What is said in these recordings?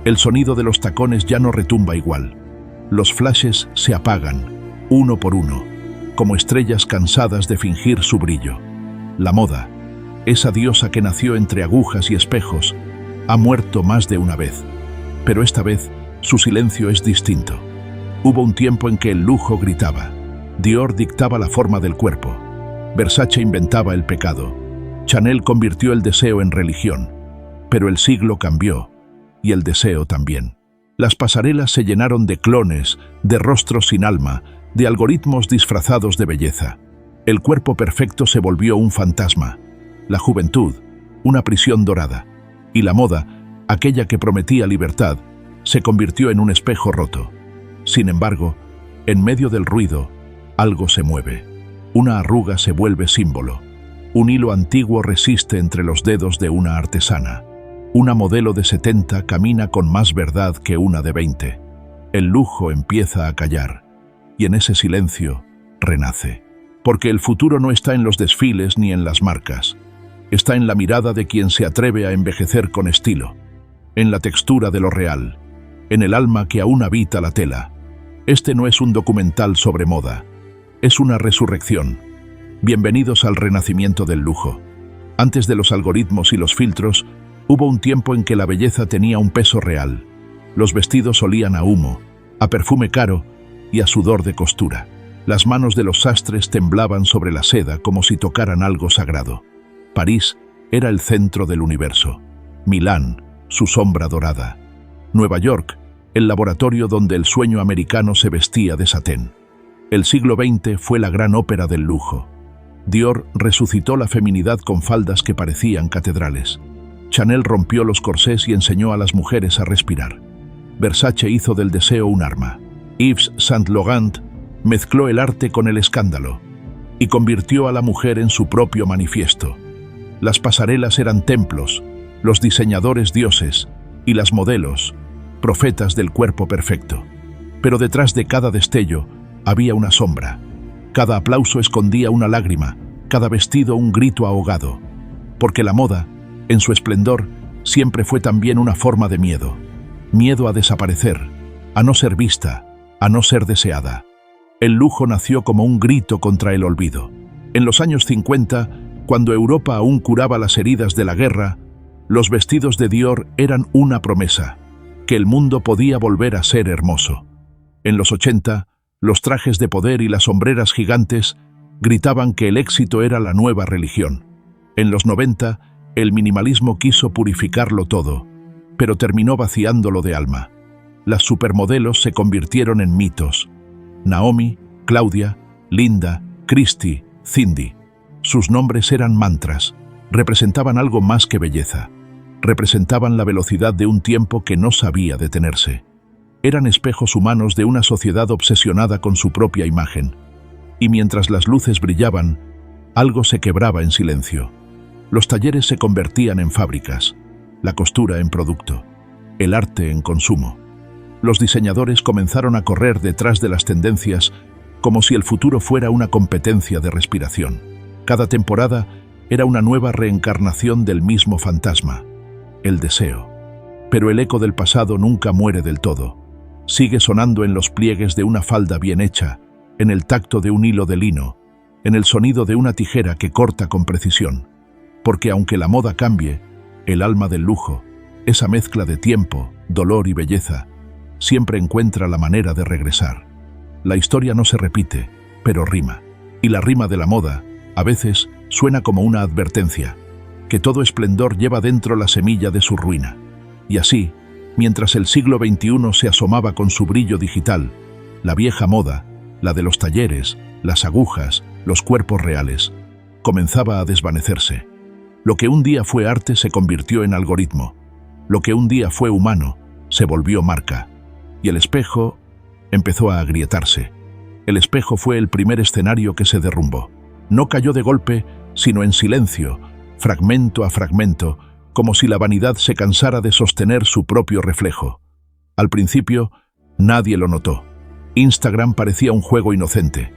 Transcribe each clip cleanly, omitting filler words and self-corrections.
El sonido de los tacones ya no retumba igual. Los flashes se apagan, uno por uno, como estrellas cansadas de fingir su brillo. La moda, esa diosa que nació entre agujas y espejos, ha muerto más de una vez. Pero esta vez, su silencio es distinto. Hubo un tiempo en que el lujo gritaba. Dior dictaba la forma del cuerpo. Versace inventaba el pecado. Chanel convirtió el deseo en religión. Pero el siglo cambió, y el deseo también. Las pasarelas se llenaron de clones, de rostros sin alma, de algoritmos disfrazados de belleza. El cuerpo perfecto se volvió un fantasma. La juventud, una prisión dorada. Y la moda, aquella que prometía libertad, se convirtió en un espejo roto. Sin embargo, en medio del ruido, algo se mueve. Una arruga se vuelve símbolo. Un hilo antiguo resiste entre los dedos de una artesana. Una modelo de 70 camina con más verdad que una de 20. El lujo empieza a callar, y en ese silencio renace. Porque el futuro no está en los desfiles ni en las marcas. Está en la mirada de quien se atreve a envejecer con estilo, en la textura de lo real, en el alma que aún habita la tela. Este no es un documental sobre moda, es una resurrección. Bienvenidos al renacimiento del lujo. Antes de los algoritmos y los filtros, hubo un tiempo en que la belleza tenía un peso real. Los vestidos olían a humo, a perfume caro y a sudor de costura. Las manos de los sastres temblaban sobre la seda como si tocaran algo sagrado. París era el centro del universo. Milán, su sombra dorada. Nueva York, el laboratorio donde el sueño americano se vestía de satén. El siglo XX fue la gran ópera del lujo. Dior resucitó la feminidad con faldas que parecían catedrales. Chanel rompió los corsés y enseñó a las mujeres a respirar. Versace hizo del deseo un arma. Yves Saint Laurent mezcló el arte con el escándalo y convirtió a la mujer en su propio manifiesto. Las pasarelas eran templos, los diseñadores dioses y las modelos, profetas del cuerpo perfecto. Pero detrás de cada destello había una sombra. Cada aplauso escondía una lágrima, cada vestido un grito ahogado. Porque la moda, en su esplendor, siempre fue también una forma de miedo. Miedo a desaparecer, a no ser vista, a no ser deseada. El lujo nació como un grito contra el olvido. En los años 50, cuando Europa aún curaba las heridas de la guerra, los vestidos de Dior eran una promesa, que el mundo podía volver a ser hermoso. En los 80, los trajes de poder y las sombreras gigantes gritaban que el éxito era la nueva religión. En los 90, el minimalismo quiso purificarlo todo, pero terminó vaciándolo de alma. Las supermodelos se convirtieron en mitos. Naomi, Claudia, Linda, Christie, Cindy. Sus nombres eran mantras, representaban algo más que belleza. Representaban la velocidad de un tiempo que no sabía detenerse. Eran espejos humanos de una sociedad obsesionada con su propia imagen. Y mientras las luces brillaban, algo se quebraba en silencio. Los talleres se convertían en fábricas, la costura en producto, el arte en consumo. Los diseñadores comenzaron a correr detrás de las tendencias como si el futuro fuera una competencia de respiración. Cada temporada era una nueva reencarnación del mismo fantasma, el deseo. Pero el eco del pasado nunca muere del todo. Sigue sonando en los pliegues de una falda bien hecha, en el tacto de un hilo de lino, en el sonido de una tijera que corta con precisión. Porque aunque la moda cambie, el alma del lujo, esa mezcla de tiempo, dolor y belleza, siempre encuentra la manera de regresar. La historia no se repite, pero rima. Y la rima de la moda, a veces, suena como una advertencia, que todo esplendor lleva dentro la semilla de su ruina. Y así, mientras el siglo XXI se asomaba con su brillo digital, la vieja moda, la de los talleres, las agujas, los cuerpos reales, comenzaba a desvanecerse. Lo que un día fue arte se convirtió en algoritmo. Lo que un día fue humano se volvió marca. Y el espejo empezó a agrietarse. El espejo fue el primer escenario que se derrumbó. No cayó de golpe, sino en silencio, fragmento a fragmento, como si la vanidad se cansara de sostener su propio reflejo. Al principio, nadie lo notó. Instagram parecía un juego inocente,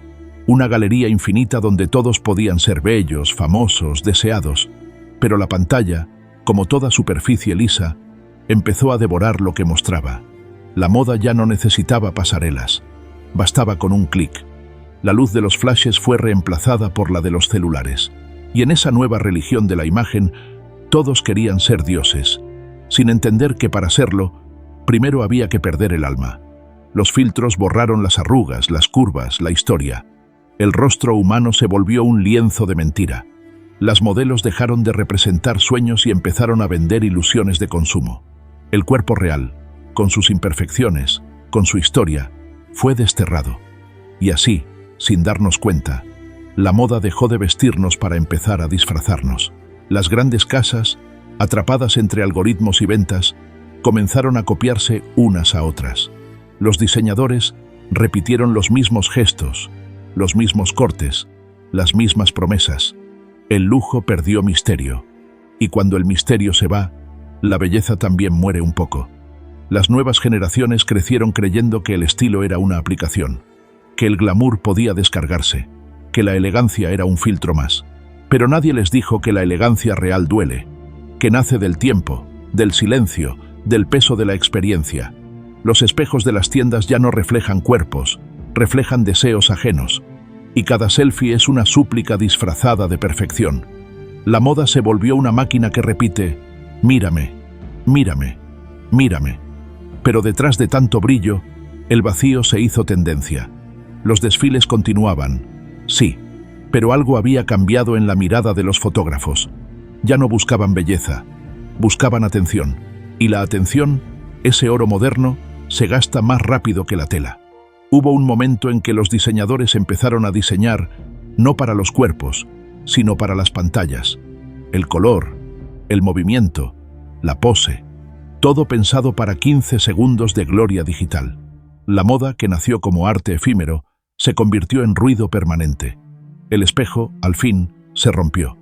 una galería infinita donde todos podían ser bellos, famosos, deseados. Pero la pantalla, como toda superficie lisa, empezó a devorar lo que mostraba. La moda ya no necesitaba pasarelas. Bastaba con un clic. La luz de los flashes fue reemplazada por la de los celulares. Y en esa nueva religión de la imagen, todos querían ser dioses, sin entender que para serlo, primero había que perder el alma. Los filtros borraron las arrugas, las curvas, la historia. El rostro humano se volvió un lienzo de mentira. Las modelos dejaron de representar sueños y empezaron a vender ilusiones de consumo. El cuerpo real, con sus imperfecciones, con su historia, fue desterrado. Y así, sin darnos cuenta, la moda dejó de vestirnos para empezar a disfrazarnos. Las grandes casas, atrapadas entre algoritmos y ventas, comenzaron a copiarse unas a otras. Los diseñadores repitieron los mismos gestos, los mismos cortes, las mismas promesas. El lujo perdió misterio. Y cuando el misterio se va, la belleza también muere un poco. Las nuevas generaciones crecieron creyendo que el estilo era una aplicación, que el glamour podía descargarse, que la elegancia era un filtro más. Pero nadie les dijo que la elegancia real duele, que nace del tiempo, del silencio, del peso de la experiencia. Los espejos de las tiendas ya no reflejan cuerpos, reflejan deseos ajenos. Y cada selfie es una súplica disfrazada de perfección. La moda se volvió una máquina que repite, mírame, mírame, mírame. Pero detrás de tanto brillo, el vacío se hizo tendencia. Los desfiles continuaban, sí, pero algo había cambiado en la mirada de los fotógrafos. Ya no buscaban belleza, buscaban atención. Y la atención, ese oro moderno, se gasta más rápido que la tela. Hubo un momento en que los diseñadores empezaron a diseñar no para los cuerpos, sino para las pantallas. El color, el movimiento, la pose, todo pensado para 15 segundos de gloria digital. La moda, que nació como arte efímero, se convirtió en ruido permanente. El espejo, al fin, se rompió,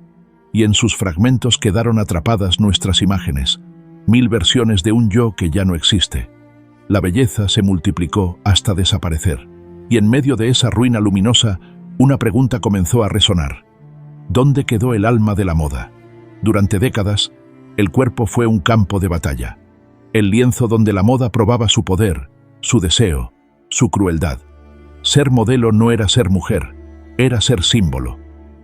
y en sus fragmentos quedaron atrapadas nuestras imágenes, 1000 versiones de un yo que ya no existe. La belleza se multiplicó hasta desaparecer, y en medio de esa ruina luminosa, una pregunta comenzó a resonar. ¿Dónde quedó el alma de la moda? Durante décadas, el cuerpo fue un campo de batalla, el lienzo donde la moda probaba su poder, su deseo, su crueldad. Ser modelo no era ser mujer, era ser símbolo,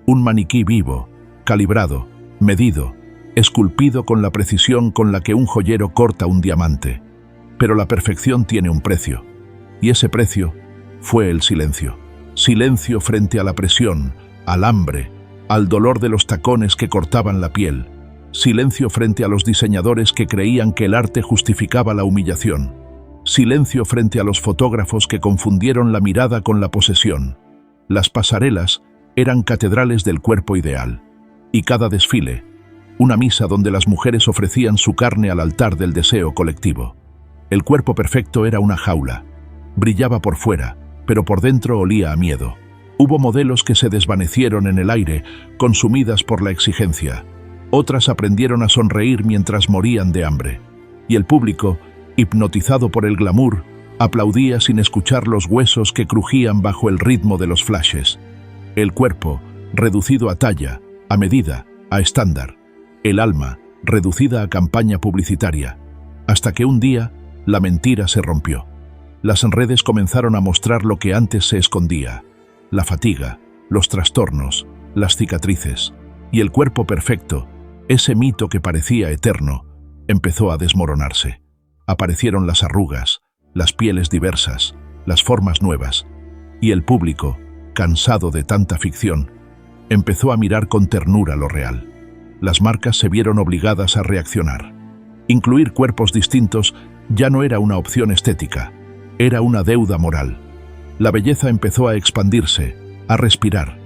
un maniquí vivo, calibrado, medido, esculpido con la precisión con la que un joyero corta un diamante. Pero la perfección tiene un precio, y ese precio fue el silencio. Silencio frente a la presión, al hambre, al dolor de los tacones que cortaban la piel. Silencio frente a los diseñadores que creían que el arte justificaba la humillación. Silencio frente a los fotógrafos que confundieron la mirada con la posesión. Las pasarelas eran catedrales del cuerpo ideal, y cada desfile, una misa donde las mujeres ofrecían su carne al altar del deseo colectivo. El cuerpo perfecto era una jaula. Brillaba por fuera, pero por dentro olía a miedo. Hubo modelos que se desvanecieron en el aire, consumidas por la exigencia. Otras aprendieron a sonreír mientras morían de hambre. Y el público, hipnotizado por el glamour, aplaudía sin escuchar los huesos que crujían bajo el ritmo de los flashes. El cuerpo, reducido a talla, a medida, a estándar. El alma, reducida a campaña publicitaria. Hasta que un día, la mentira se rompió. Las redes comenzaron a mostrar lo que antes se escondía: la fatiga, los trastornos, las cicatrices. Y el cuerpo perfecto, ese mito que parecía eterno, empezó a desmoronarse. Aparecieron las arrugas, las pieles diversas, las formas nuevas. Y el público, cansado de tanta ficción, empezó a mirar con ternura lo real. Las marcas se vieron obligadas a reaccionar. Incluir cuerpos distintos ya no era una opción estética, era una deuda moral. La belleza empezó a expandirse, a respirar,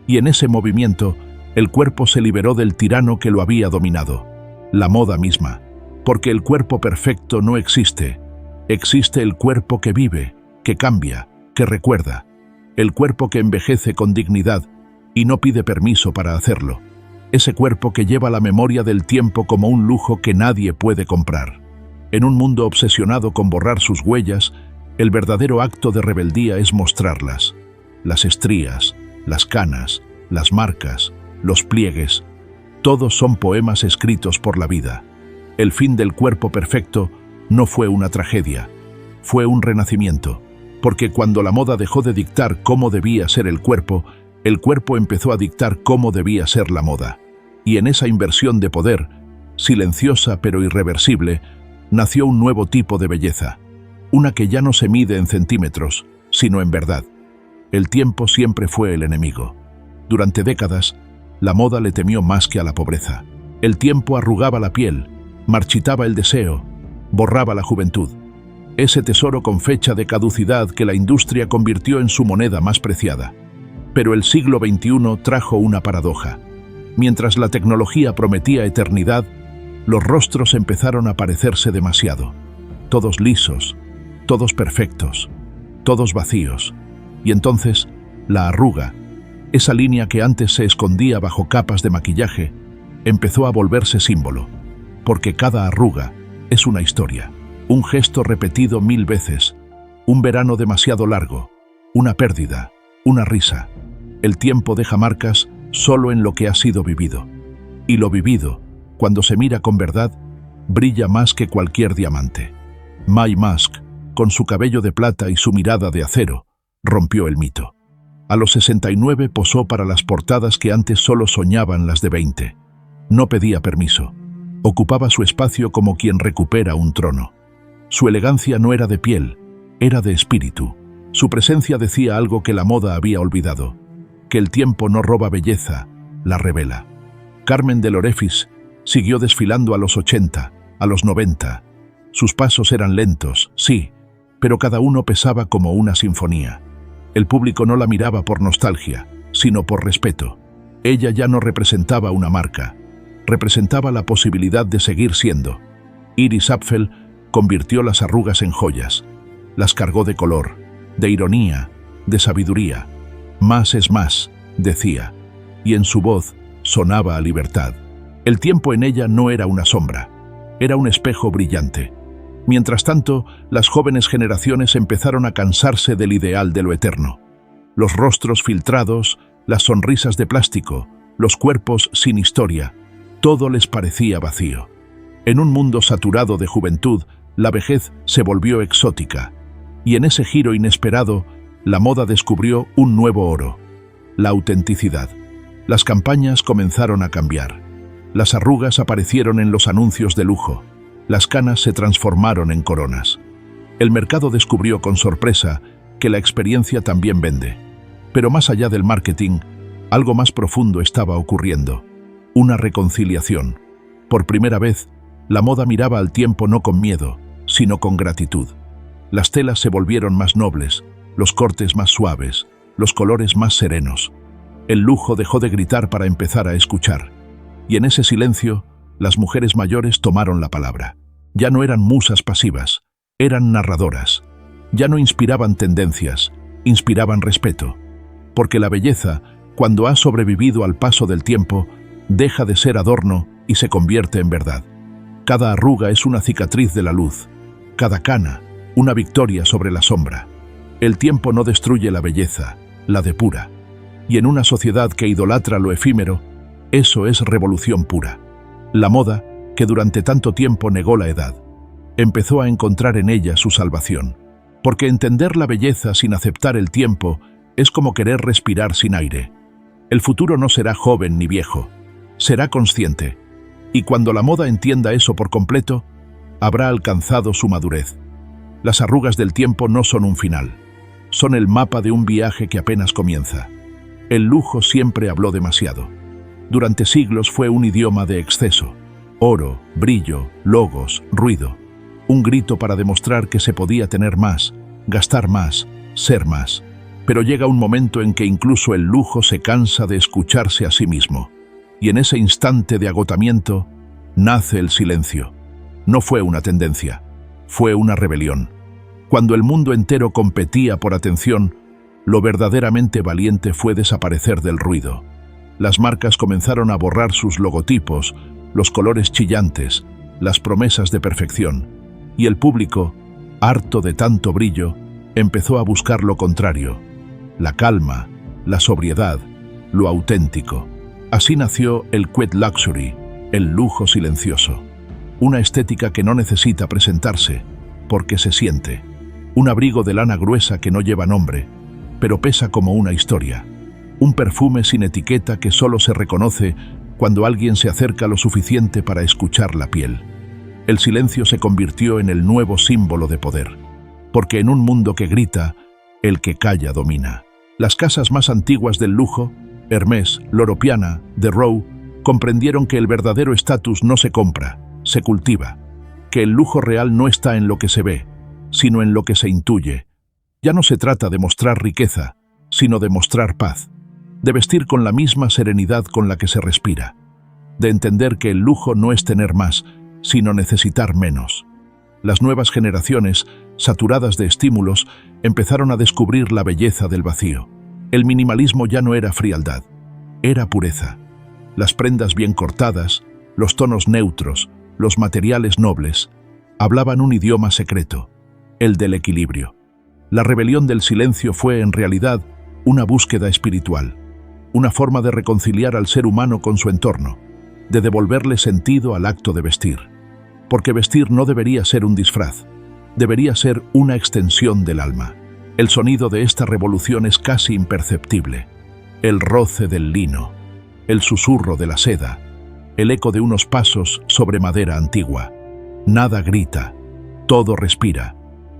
y en ese movimiento el cuerpo se liberó del tirano que lo había dominado, la moda misma, porque el cuerpo perfecto no existe, existe el cuerpo que vive, que cambia, que recuerda, el cuerpo que envejece con dignidad y no pide permiso para hacerlo, ese cuerpo que lleva la memoria del tiempo como un lujo que nadie puede comprar. En un mundo obsesionado con borrar sus huellas, el verdadero acto de rebeldía es mostrarlas. Las estrías, las canas, las marcas, los pliegues, todos son poemas escritos por la vida. El fin del cuerpo perfecto no fue una tragedia, fue un renacimiento, porque cuando la moda dejó de dictar cómo debía ser el cuerpo empezó a dictar cómo debía ser la moda. Y en esa inversión de poder, silenciosa pero irreversible, nació un nuevo tipo de belleza, una que ya no se mide en centímetros, sino en verdad. El tiempo siempre fue el enemigo. Durante décadas, la moda le temió más que a la pobreza. El tiempo arrugaba la piel, marchitaba el deseo, borraba la juventud. Ese tesoro con fecha de caducidad que la industria convirtió en su moneda más preciada. Pero el siglo XXI trajo una paradoja. Mientras la tecnología prometía eternidad, los rostros empezaron a parecerse demasiado. Todos lisos, todos perfectos, todos vacíos. Y entonces, la arruga, esa línea que antes se escondía bajo capas de maquillaje, empezó a volverse símbolo. Porque cada arruga es una historia, un gesto repetido 1000 veces, un verano demasiado largo, una pérdida, una risa. El tiempo deja marcas solo en lo que ha sido vivido. Y lo vivido, cuando se mira con verdad, brilla más que cualquier diamante. Maye Musk, con su cabello de plata y su mirada de acero, rompió el mito. A los 69 posó para las portadas que antes solo soñaban las de 20. No pedía permiso. Ocupaba su espacio como quien recupera un trono. Su elegancia no era de piel, era de espíritu. Su presencia decía algo que la moda había olvidado, que el tiempo no roba belleza, la revela. Carmen de Lorefis siguió desfilando a los 80, a los 90. Sus pasos eran lentos, sí, pero cada uno pesaba como una sinfonía. El público no la miraba por nostalgia, sino por respeto. Ella ya no representaba una marca, representaba la posibilidad de seguir siendo. Iris Apfel convirtió las arrugas en joyas, las cargó de color, de ironía, de sabiduría. Más es más, decía, y en su voz sonaba a libertad. El tiempo en ella no era una sombra, era un espejo brillante. Mientras tanto, las jóvenes generaciones empezaron a cansarse del ideal de lo eterno. Los rostros filtrados, las sonrisas de plástico, los cuerpos sin historia, todo les parecía vacío. En un mundo saturado de juventud, la vejez se volvió exótica, y en ese giro inesperado, la moda descubrió un nuevo oro: la autenticidad. Las campañas comenzaron a cambiar. Las arrugas aparecieron en los anuncios de lujo. Las canas se transformaron en coronas. El mercado descubrió con sorpresa que la experiencia también vende. Pero más allá del marketing, algo más profundo estaba ocurriendo. Una reconciliación. Por primera vez, la moda miraba al tiempo no con miedo, sino con gratitud. Las telas se volvieron más nobles, los cortes más suaves, los colores más serenos. El lujo dejó de gritar para empezar a escuchar. Y en ese silencio, las mujeres mayores tomaron la palabra. Ya no eran musas pasivas, eran narradoras. Ya no inspiraban tendencias, inspiraban respeto. Porque la belleza, cuando ha sobrevivido al paso del tiempo, deja de ser adorno y se convierte en verdad. Cada arruga es una cicatriz de la luz, cada cana, una victoria sobre la sombra. El tiempo no destruye la belleza, la depura. Y en una sociedad que idolatra lo efímero, eso es revolución pura. La moda, que durante tanto tiempo negó la edad, empezó a encontrar en ella su salvación. Porque entender la belleza sin aceptar el tiempo es como querer respirar sin aire. El futuro no será joven ni viejo, será consciente. Y cuando la moda entienda eso por completo, habrá alcanzado su madurez. Las arrugas del tiempo no son un final, son el mapa de un viaje que apenas comienza. El lujo siempre habló demasiado. Durante siglos fue un idioma de exceso. Oro, brillo, logos, ruido. Un grito para demostrar que se podía tener más, gastar más, ser más. Pero llega un momento en que incluso el lujo se cansa de escucharse a sí mismo. Y en ese instante de agotamiento, nace el silencio. No fue una tendencia, fue una rebelión. Cuando el mundo entero competía por atención, lo verdaderamente valiente fue desaparecer del ruido. Las marcas comenzaron a borrar sus logotipos, los colores chillantes, las promesas de perfección. Y el público, harto de tanto brillo, empezó a buscar lo contrario: la calma, la sobriedad, lo auténtico. Así nació el quiet luxury, el lujo silencioso. una estética que no necesita presentarse, porque se siente. Un abrigo de lana gruesa que no lleva nombre, pero pesa como una historia. Un perfume sin etiqueta que solo se reconoce cuando alguien se acerca lo suficiente para escuchar la piel. El silencio se convirtió en el nuevo símbolo de poder, porque en un mundo que grita, el que calla domina. Las casas más antiguas del lujo, Hermès, Loro Piana, The Row, comprendieron que el verdadero estatus no se compra, se cultiva, que el lujo real no está en lo que se ve, sino en lo que se intuye. Ya no se trata de mostrar riqueza, sino de mostrar paz, de vestir con la misma serenidad con la que se respira, de entender que el lujo no es tener más, sino necesitar menos. Las nuevas generaciones, saturadas de estímulos, empezaron a descubrir la belleza del vacío. El minimalismo ya no era frialdad, era pureza. Las prendas bien cortadas, los tonos neutros, los materiales nobles, hablaban un idioma secreto, el del equilibrio. La rebelión del silencio fue, en realidad, una búsqueda espiritual, una forma de reconciliar al ser humano con su entorno, de devolverle sentido al acto de vestir. Porque vestir no debería ser un disfraz, debería ser una extensión del alma. El sonido de esta revolución es casi imperceptible. El roce del lino, el susurro de la seda, el eco de unos pasos sobre madera antigua. Nada grita, todo respira,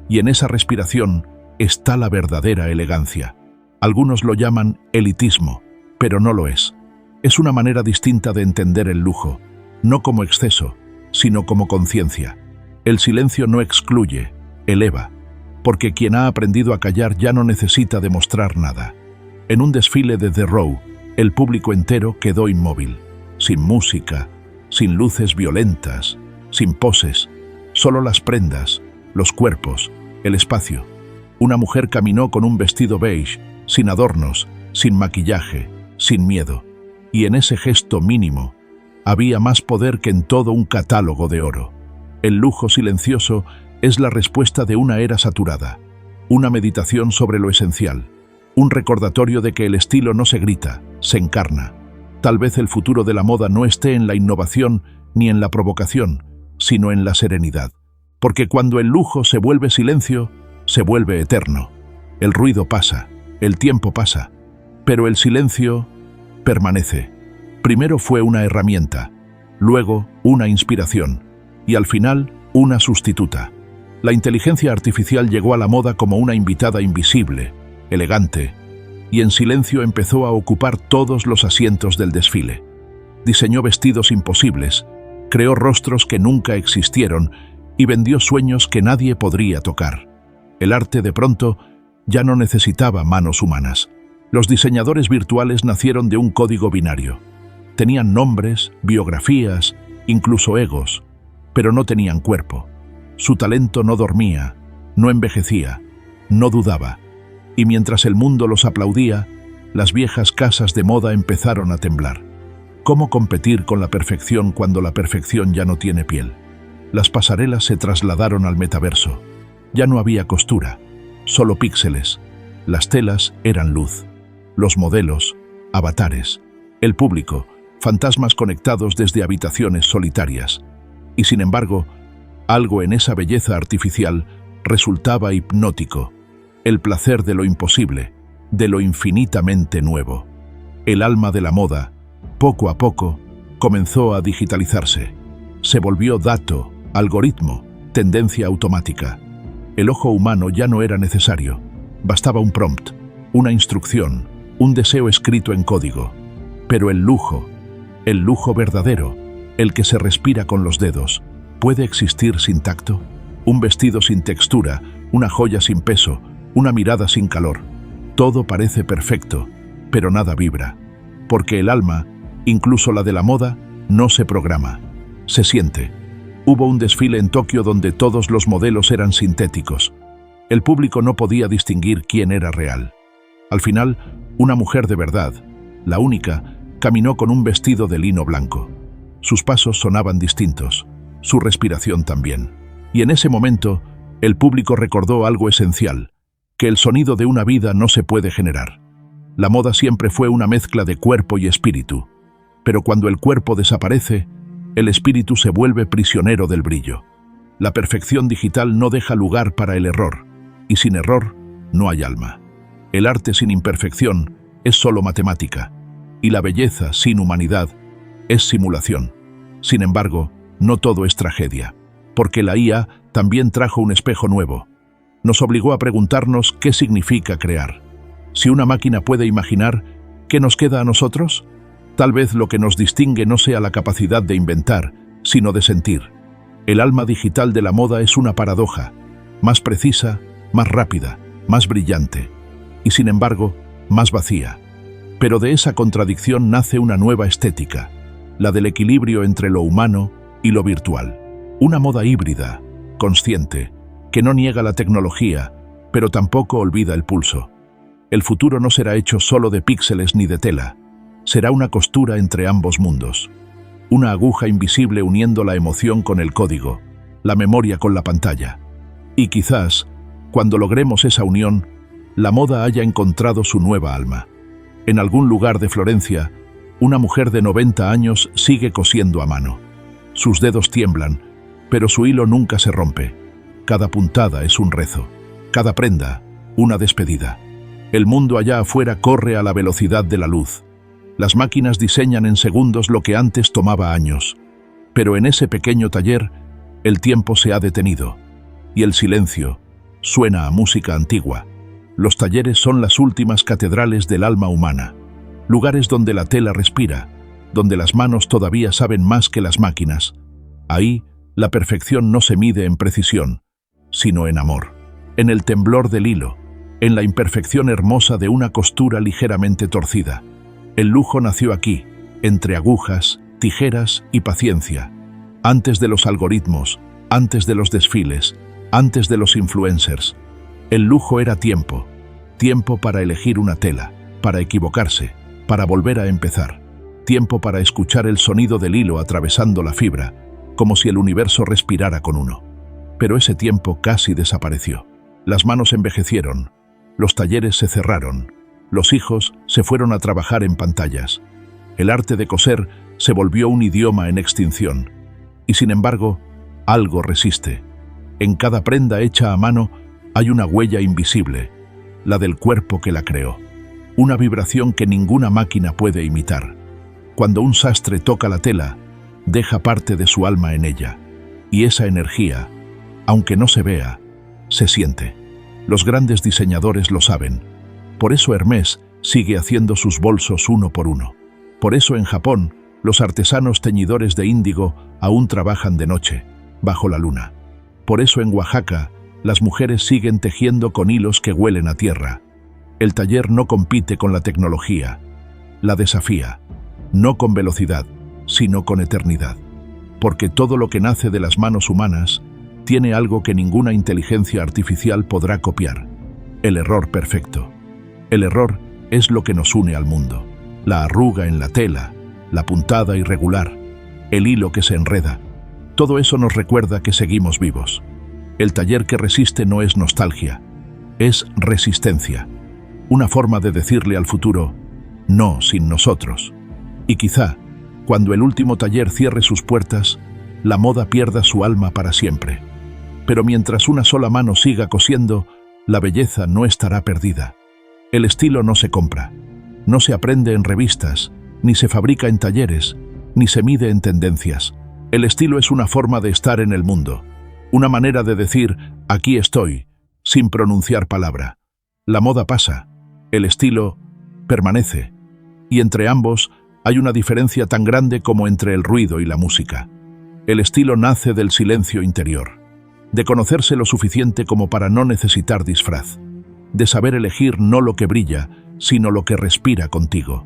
y en esa respiración está la verdadera elegancia. Algunos lo llaman elitismo, pero no lo es. Es una manera distinta de entender el lujo, no como exceso, sino como conciencia. El silencio no excluye, eleva, porque quien ha aprendido a callar ya no necesita demostrar nada. En un desfile de The Row, el público entero quedó inmóvil, sin música, sin luces violentas, sin poses, solo las prendas, los cuerpos, el espacio. Una mujer caminó con un vestido beige, sin adornos, sin maquillaje, sin miedo, y en ese gesto mínimo había más poder que en todo un catálogo de oro. El lujo silencioso es la respuesta de una era saturada, una meditación sobre lo esencial, un recordatorio de que el estilo no se grita, se encarna. Tal vez el futuro de la moda no esté en la innovación ni en la provocación, sino en la serenidad. Porque cuando el lujo se vuelve silencio, se vuelve eterno. El ruido pasa, el tiempo pasa, pero el silencio permanece. Primero fue una herramienta, luego una inspiración, y al final una sustituta. La inteligencia artificial llegó a la moda como una invitada invisible, elegante, y en silencio empezó a ocupar todos los asientos del desfile. Diseñó vestidos imposibles, creó rostros que nunca existieron y vendió sueños que nadie podría tocar. El arte, de pronto, ya no necesitaba manos humanas. Los diseñadores virtuales nacieron de un código binario. Tenían nombres, biografías, incluso egos, pero no tenían cuerpo. Su talento no dormía, no envejecía, no dudaba. Y mientras el mundo los aplaudía, las viejas casas de moda empezaron a temblar. ¿Cómo competir con la perfección cuando la perfección ya no tiene piel? Las pasarelas se trasladaron al metaverso. Ya no había costura, solo píxeles. Las telas eran luz. Los modelos, avatares. El público, fantasmas conectados desde habitaciones solitarias. Y sin embargo, algo en esa belleza artificial resultaba hipnótico. El placer de lo imposible, de lo infinitamente nuevo. El alma de la moda, poco a poco, comenzó a digitalizarse. Se volvió dato, algoritmo, tendencia automática. El ojo humano ya no era necesario. Bastaba un prompt, una instrucción, un deseo escrito en código. Pero el lujo verdadero, el que se respira con los dedos, ¿puede existir sin tacto? Un vestido sin textura, una joya sin peso, una mirada sin calor. Todo parece perfecto, pero nada vibra. Porque el alma, incluso la de la moda, no se programa, se siente. Hubo un desfile en Tokio donde todos los modelos eran sintéticos. El público no podía distinguir quién era real. Al final, una mujer de verdad, la única, caminó con un vestido de lino blanco. Sus pasos sonaban distintos, su respiración también. Y en ese momento, el público recordó algo esencial, que el sonido de una vida no se puede generar. La moda siempre fue una mezcla de cuerpo y espíritu, pero cuando el cuerpo desaparece, El espíritu se vuelve prisionero del brillo. La perfección digital no deja lugar para el error, y sin error no hay alma. El arte sin imperfección es solo matemática, y la belleza sin humanidad es simulación. Sin embargo, no todo es tragedia, porque la IA también trajo un espejo nuevo. Nos obligó a preguntarnos qué significa crear. Si una máquina puede imaginar, ¿qué nos queda a nosotros? Tal vez lo que nos distingue no sea la capacidad de inventar, sino de sentir. El alma digital de la moda es una paradoja, más precisa, más rápida, más brillante, y sin embargo, más vacía. Pero de esa contradicción nace una nueva estética, la del equilibrio entre lo humano y lo virtual. Una moda híbrida, consciente, que no niega la tecnología, pero tampoco olvida el pulso. El futuro no será hecho solo de píxeles ni de tela, será una costura entre ambos mundos. Una aguja invisible uniendo la emoción con el código, la memoria con la pantalla. Y quizás, cuando logremos esa unión, la moda haya encontrado su nueva alma. En algún lugar de Florencia, una mujer de 90 años sigue cosiendo a mano. Sus dedos tiemblan, pero su hilo nunca se rompe. Cada puntada es un rezo, cada prenda, una despedida. El mundo allá afuera corre a la velocidad de la luz. Las máquinas diseñan en segundos lo que antes tomaba años. Pero en ese pequeño taller, el tiempo se ha detenido. Y el silencio suena a música antigua. Los talleres son las últimas catedrales del alma humana. Lugares donde la tela respira, donde las manos todavía saben más que las máquinas. Ahí, la perfección no se mide en precisión, sino en amor. En el temblor del hilo, en la imperfección hermosa de una costura ligeramente torcida. El lujo nació aquí, entre agujas, tijeras y paciencia. Antes de los algoritmos, antes de los desfiles, antes de los influencers. El lujo era tiempo. Tiempo para elegir una tela, para equivocarse, para volver a empezar. Tiempo para escuchar el sonido del hilo atravesando la fibra, como si el universo respirara con uno. Pero ese tiempo casi desapareció. Las manos envejecieron, los talleres se cerraron, los hijos se fueron a trabajar en pantallas. El arte de coser se volvió un idioma en extinción. Y sin embargo, algo resiste. En cada prenda hecha a mano hay una huella invisible, la del cuerpo que la creó. Una vibración que ninguna máquina puede imitar. Cuando un sastre toca la tela, deja parte de su alma en ella. Y esa energía, aunque no se vea, se siente. Los grandes diseñadores lo saben. Por eso Hermès sigue haciendo sus bolsos uno por uno. Por eso en Japón, los artesanos teñidores de índigo aún trabajan de noche, bajo la luna. Por eso en Oaxaca, las mujeres siguen tejiendo con hilos que huelen a tierra. El taller no compite con la tecnología, la desafía, no con velocidad, sino con eternidad. Porque todo lo que nace de las manos humanas tiene algo que ninguna inteligencia artificial podrá copiar: el error perfecto. El error es lo que nos une al mundo. La arruga en la tela, la puntada irregular, el hilo que se enreda. Todo eso nos recuerda que seguimos vivos. El taller que resiste no es nostalgia, es resistencia. Una forma de decirle al futuro, no sin nosotros. Y quizá, cuando el último taller cierre sus puertas, la moda pierda su alma para siempre. Pero mientras una sola mano siga cosiendo, la belleza no estará perdida. El estilo no se compra, no se aprende en revistas, ni se fabrica en talleres, ni se mide en tendencias. El estilo es una forma de estar en el mundo, una manera de decir, aquí estoy, sin pronunciar palabra. La moda pasa, el estilo permanece, y entre ambos hay una diferencia tan grande como entre el ruido y la música. El estilo nace del silencio interior, de conocerse lo suficiente como para no necesitar disfraz, de saber elegir no lo que brilla, sino lo que respira contigo.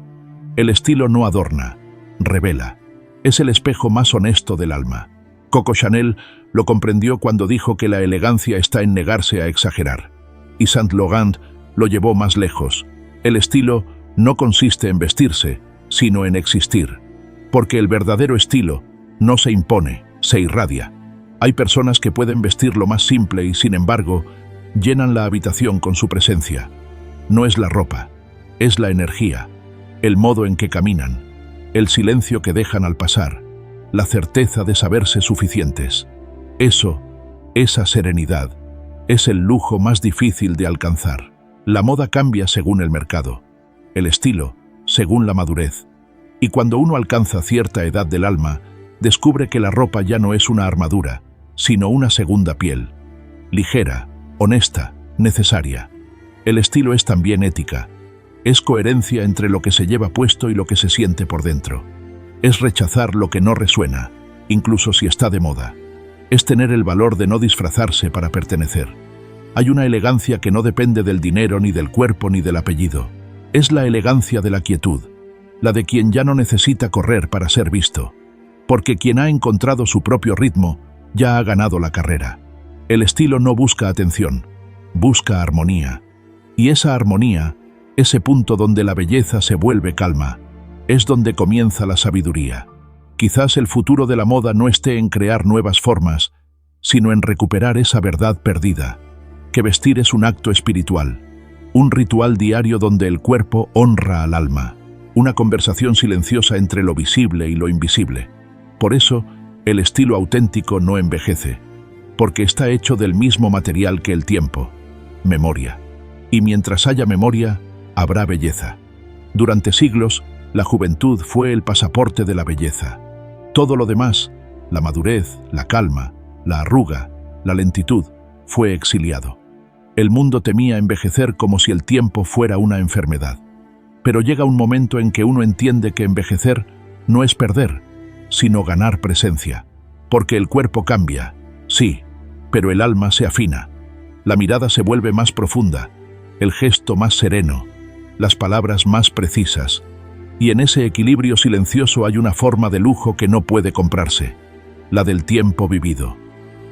El estilo no adorna, revela. Es el espejo más honesto del alma. Coco Chanel lo comprendió cuando dijo que la elegancia está en negarse a exagerar. Y Saint Laurent lo llevó más lejos. El estilo no consiste en vestirse, sino en existir. Porque el verdadero estilo no se impone, se irradia. Hay personas que pueden vestir lo más simple y, sin embargo, llenan la habitación con su presencia. No es la ropa, es la energía, el modo en que caminan, el silencio que dejan al pasar. la certeza de saberse suficientes. Esa serenidad, es el lujo más difícil de alcanzar. La moda cambia según el mercado, el estilo según la madurez. Y cuando uno alcanza cierta edad del alma, descubre que la ropa ya no es una armadura, sino una segunda piel. Ligera, honesta, necesaria. El estilo es también ética. Es coherencia entre lo que se lleva puesto y lo que se siente por dentro. Es rechazar lo que no resuena, incluso si está de moda. Es tener el valor de no disfrazarse para pertenecer. Hay una elegancia que no depende del dinero, ni del cuerpo, ni del apellido. Es la elegancia de la quietud, la de quien ya no necesita correr para ser visto, porque quien ha encontrado su propio ritmo ya ha ganado la carrera. El estilo no busca atención, busca armonía. Y esa armonía, ese punto donde la belleza se vuelve calma, es donde comienza la sabiduría. Quizás el futuro de la moda no esté en crear nuevas formas, sino en recuperar esa verdad perdida, que vestir es un acto espiritual, un ritual diario donde el cuerpo honra al alma, una conversación silenciosa entre lo visible y lo invisible. Por eso, el estilo auténtico no envejece, porque está hecho del mismo material que el tiempo, memoria. Y mientras haya memoria, habrá belleza. Durante siglos, la juventud fue el pasaporte de la belleza. Todo lo demás, la madurez, la calma, la arruga, la lentitud, fue exiliado. El mundo temía envejecer como si el tiempo fuera una enfermedad. Pero llega un momento en que uno entiende que envejecer no es perder, sino ganar presencia. Porque el cuerpo cambia, sí, pero el alma se afina. La mirada se vuelve más profunda, el gesto más sereno, las palabras más precisas. Y en ese equilibrio silencioso hay una forma de lujo que no puede comprarse, la del tiempo vivido.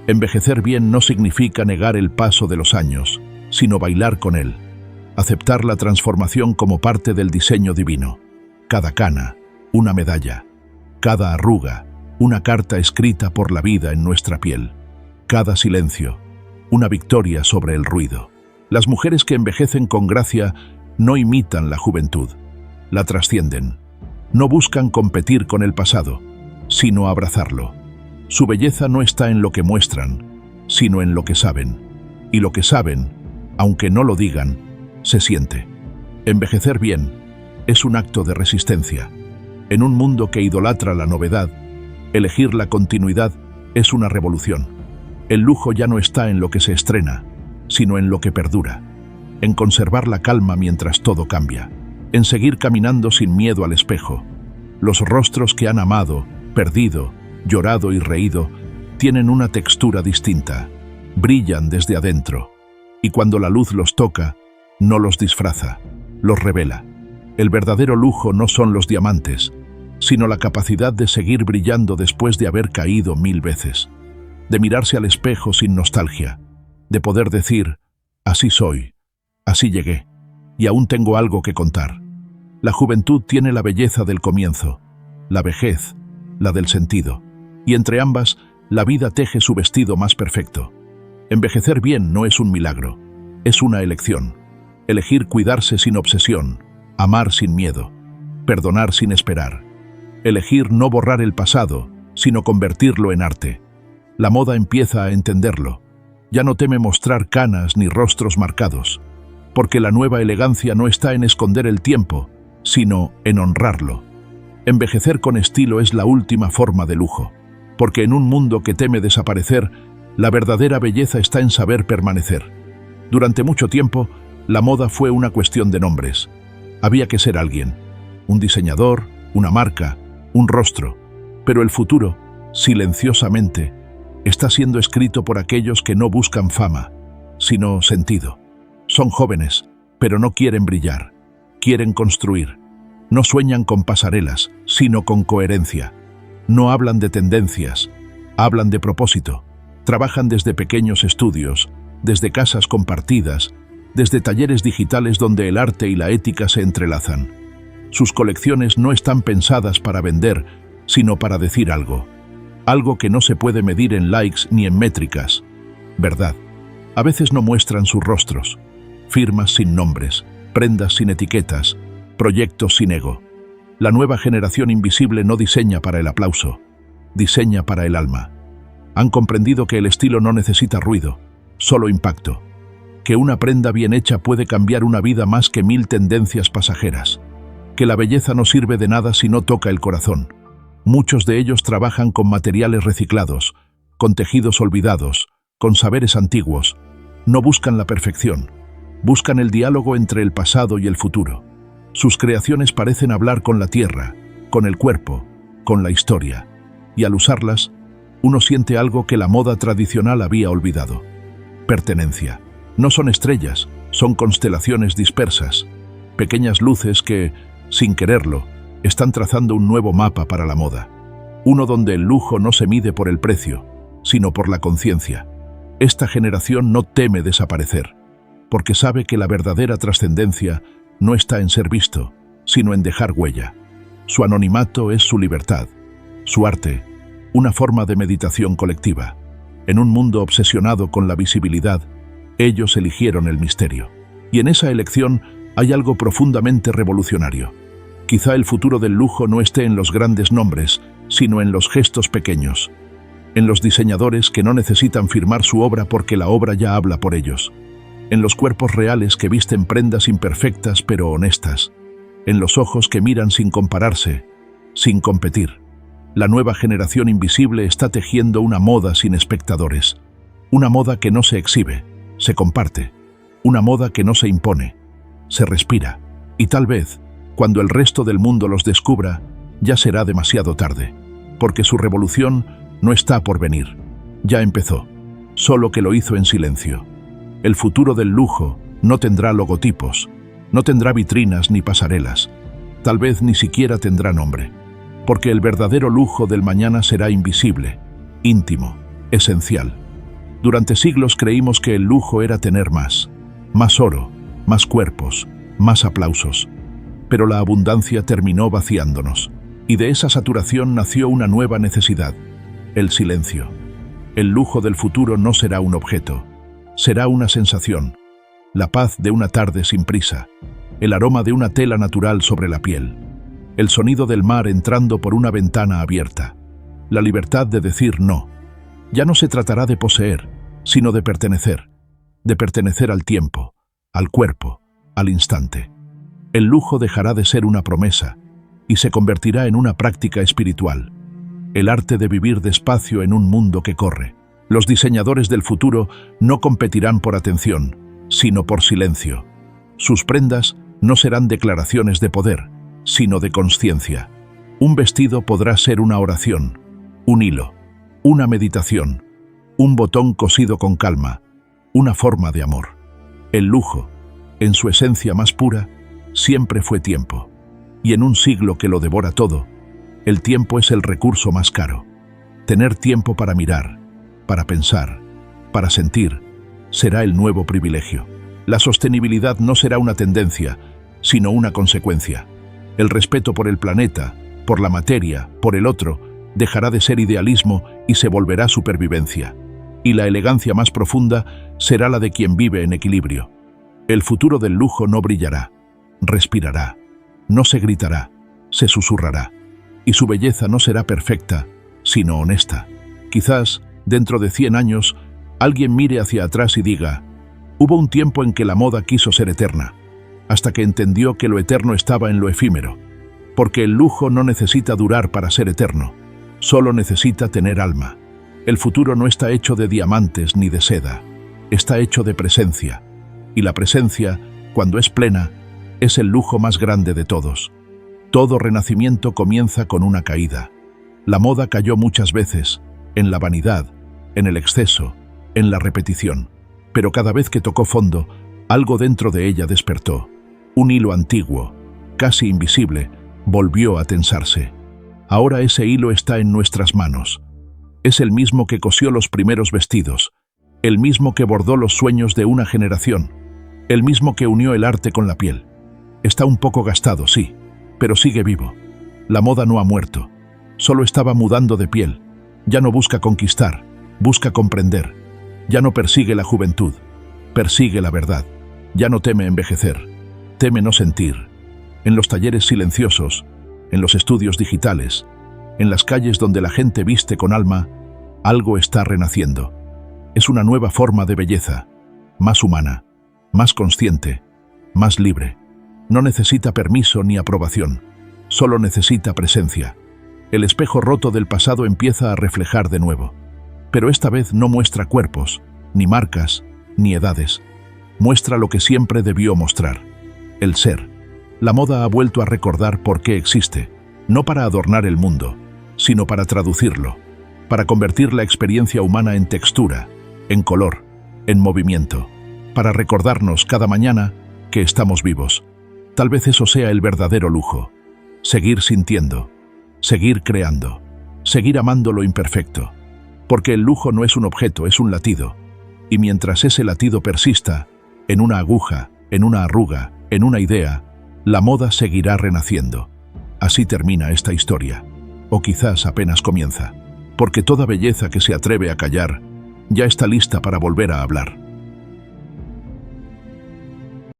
Envejecer bien no significa negar el paso de los años, sino bailar con él, aceptar la transformación como parte del diseño divino. Cada cana, una medalla; cada arruga, una carta escrita por la vida en nuestra piel; cada silencio, una victoria sobre el ruido. Las mujeres que envejecen con gracia no imitan la juventud, la trascienden. No buscan competir con el pasado, sino abrazarlo. Su belleza no está en lo que muestran, sino en lo que saben. Y lo que saben, aunque no lo digan, se siente. Envejecer bien es un acto de resistencia. En un mundo que idolatra la novedad, elegir la continuidad es una revolución. El lujo ya no está en lo que se estrena, sino en lo que perdura. En conservar la calma mientras todo cambia. En seguir caminando sin miedo al espejo. Los rostros que han amado, perdido, llorado y reído, tienen una textura distinta. Brillan desde adentro. Y cuando la luz los toca, no los disfraza, los revela. El verdadero lujo no son los diamantes, sino la capacidad de seguir brillando después de haber caído 1000 veces. De mirarse al espejo sin nostalgia. De poder decir, así soy, así llegué, y aún tengo algo que contar. La juventud tiene la belleza del comienzo, la vejez, la del sentido, y entre ambas, la vida teje su vestido más perfecto. Envejecer bien no es un milagro, es una elección. Elegir cuidarse sin obsesión, amar sin miedo, perdonar sin esperar. Elegir no borrar el pasado, sino convertirlo en arte. La moda empieza a entenderlo. Ya no teme mostrar canas ni rostros marcados, porque la nueva elegancia no está en esconder el tiempo, sino en honrarlo. Envejecer con estilo es la última forma de lujo, porque en un mundo que teme desaparecer, la verdadera belleza está en saber permanecer. Durante mucho tiempo, la moda fue una cuestión de nombres. Había que ser alguien, un diseñador, una marca, un rostro, pero el futuro, silenciosamente, está siendo escrito por aquellos que no buscan fama, sino sentido. Son jóvenes, pero no quieren brillar, quieren construir. No sueñan con pasarelas, sino con coherencia. No hablan de tendencias, hablan de propósito. Trabajan desde pequeños estudios, desde casas compartidas, desde talleres digitales donde el arte y la ética se entrelazan. Sus colecciones no están pensadas para vender, sino para decir algo. Algo que no se puede medir en likes ni en métricas. Verdad. A veces no muestran sus rostros. Firmas sin nombres, prendas sin etiquetas, proyectos sin ego. La nueva generación invisible no diseña para el aplauso. diseña para el alma. Han comprendido que el estilo no necesita ruido, solo impacto. Que una prenda bien hecha puede cambiar una vida más que 1000 tendencias pasajeras. Que la belleza no sirve de nada si no toca el corazón. Muchos de ellos trabajan con materiales reciclados, con tejidos olvidados, con saberes antiguos. No buscan la perfección, buscan el diálogo entre el pasado y el futuro. Sus creaciones parecen hablar con la tierra, con el cuerpo, con la historia. Y al usarlas, uno siente algo que la moda tradicional había olvidado. Pertenencia. No son estrellas, son constelaciones dispersas, pequeñas luces que, sin quererlo, están trazando un nuevo mapa para la moda. Uno donde el lujo no se mide por el precio, sino por la conciencia. Esta generación no teme desaparecer, porque sabe que la verdadera trascendencia no está en ser visto, sino en dejar huella. Su anonimato es su libertad, su arte, una forma de meditación colectiva. En un mundo obsesionado con la visibilidad, ellos eligieron el misterio. Y en esa elección hay algo profundamente revolucionario. Quizá el futuro del lujo no esté en los grandes nombres, sino en los gestos pequeños, en los diseñadores que no necesitan firmar su obra porque la obra ya habla por ellos, en los cuerpos reales que visten prendas imperfectas pero honestas, en los ojos que miran sin compararse, sin competir. La nueva generación invisible está tejiendo una moda sin espectadores, una moda que no se exhibe, se comparte, una moda que no se impone, se respira, y tal vez, cuando el resto del mundo los descubra, ya será demasiado tarde, porque su revolución no está por venir, ya empezó, solo que lo hizo en silencio. El futuro del lujo no tendrá logotipos, no tendrá vitrinas ni pasarelas, tal vez ni siquiera tendrá nombre, porque el verdadero lujo del mañana será invisible, íntimo, esencial. Durante siglos creímos que el lujo era tener más oro, más cuerpos, más aplausos. Pero la abundancia terminó vaciándonos, y de esa saturación nació una nueva necesidad, el silencio. El lujo del futuro no será un objeto, será una sensación, la paz de una tarde sin prisa, el aroma de una tela natural sobre la piel, el sonido del mar entrando por una ventana abierta, la libertad de decir no. Ya no se tratará de poseer, sino de pertenecer al tiempo, al cuerpo, al instante. El lujo dejará de ser una promesa y se convertirá en una práctica espiritual, el arte de vivir despacio en un mundo que corre. Los diseñadores del futuro no competirán por atención, sino por silencio. Sus prendas no serán declaraciones de poder, sino de consciencia. Un vestido podrá ser una oración, un hilo, una meditación, un botón cosido con calma, una forma de amor. El lujo, en su esencia más pura, siempre fue tiempo. Y en un siglo que lo devora todo, el tiempo es el recurso más caro. Tener tiempo para mirar, para pensar, para sentir, será el nuevo privilegio. La sostenibilidad no será una tendencia, sino una consecuencia. El respeto por el planeta, por la materia, por el otro, dejará de ser idealismo y se volverá supervivencia. Y la elegancia más profunda será la de quien vive en equilibrio. El futuro del lujo no brillará, respirará, no se gritará, se susurrará. Y su belleza no será perfecta, sino honesta. Quizás, dentro de 100 años, alguien mire hacia atrás y diga: hubo un tiempo en que la moda quiso ser eterna, hasta que entendió que lo eterno estaba en lo efímero, porque el lujo no necesita durar para ser eterno, solo necesita tener alma. El futuro no está hecho de diamantes ni de seda, está hecho de presencia, y la presencia, cuando es plena, es el lujo más grande de todos. Todo renacimiento comienza con una caída. La moda cayó muchas veces, en la vanidad, en el exceso, en la repetición, pero cada vez que tocó fondo, algo dentro de ella despertó. Un hilo antiguo, casi invisible, volvió a tensarse. Ahora ese hilo está en nuestras manos. Es el mismo que cosió los primeros vestidos, el mismo que bordó los sueños de una generación, el mismo que unió el arte con la piel. Está un poco gastado, sí, pero sigue vivo. La moda no ha muerto, solo estaba mudando de piel. Ya no busca conquistar, busca comprender. Ya no persigue la juventud, persigue la verdad. Ya no teme envejecer, teme no sentir. En los talleres silenciosos, en los estudios digitales, En las calles donde la gente viste con alma, algo está renaciendo. Es una nueva forma de belleza, más humana, más consciente, más libre. No necesita permiso ni aprobación, solo necesita presencia. El espejo roto del pasado empieza a reflejar de nuevo. Pero esta vez no muestra cuerpos, ni marcas, ni edades. Muestra lo que siempre debió mostrar: el ser. La moda ha vuelto a recordar por qué existe, no para adornar el mundo, sino para traducirlo, para convertir la experiencia humana en textura, en color, en movimiento, para recordarnos cada mañana que estamos vivos. Tal vez eso sea el verdadero lujo: seguir sintiendo, seguir creando, seguir amando lo imperfecto. Porque el lujo no es un objeto, es un latido. Y mientras ese latido persista, en una aguja, en una arruga, en una idea, la moda seguirá renaciendo. Así termina esta historia. O quizás apenas comienza. Porque toda belleza que se atreve a callar ya está lista para volver a hablar.